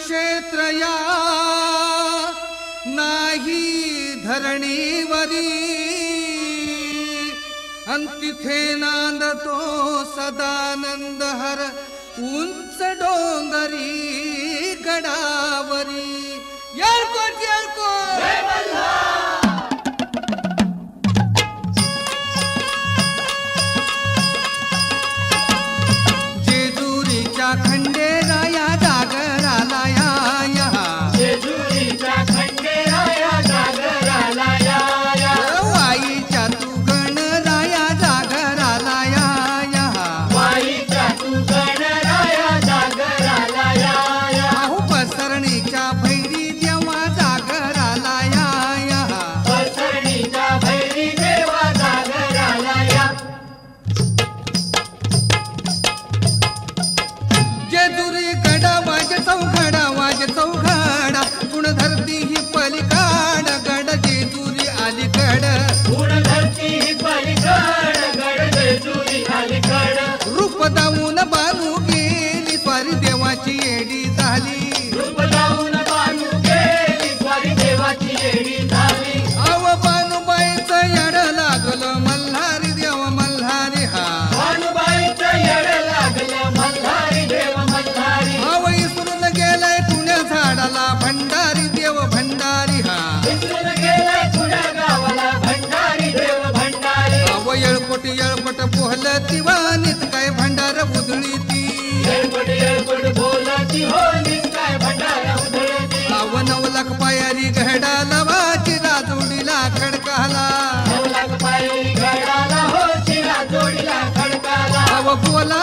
क्षेत्र या नाही धरणीवरी अंतिथे नांदतो सदानंद हर उंच डोंगरी गडावरी येळकोट जेजुरीच्या खंडेराया जागराला या जेजुरीच्या खंडेराया जागराला या वाईच्या तू गणराया जागराला या वाईच्या तू गणराया जागराला या अहो पसरणीच्या भैरी देवा जागराला या पसरणीच्या भैरी देवा जागराला या जेजुरी गडा वाज चौघडा गुण धरती ही पलीकाड गड जेजुरी अलीकड गुण धरती ही पलीकड गड जेजुरी अलीकड रूप दावून बानू गेली स्वारी देवाची येडी झाली रूप लावून बानू गेली स्वारी देवाची येडी झाली अव बानूबाईचं येड लागलं मल्हारी देव मल्हारी हा भानुबाईचं येड लागलं मल्हारी देव मल्हारी अव इसरून गेलाय पुण्या झाडाला भंडारी देव भंडारी हा विसरून गेलाय पुण्या गावाला भंडारी देव भंडारी अव येळकोट पोहल तिवानीत काय भंडार उधळी ती येळकोट येळकोट बोलती हो काय भंडारा उधळती 9 लाख पायारी घडाला वाची राजोडीला खडकाला 9 लाख पायरी घडाला हो चिरा जोडीला खडकाला अव बोला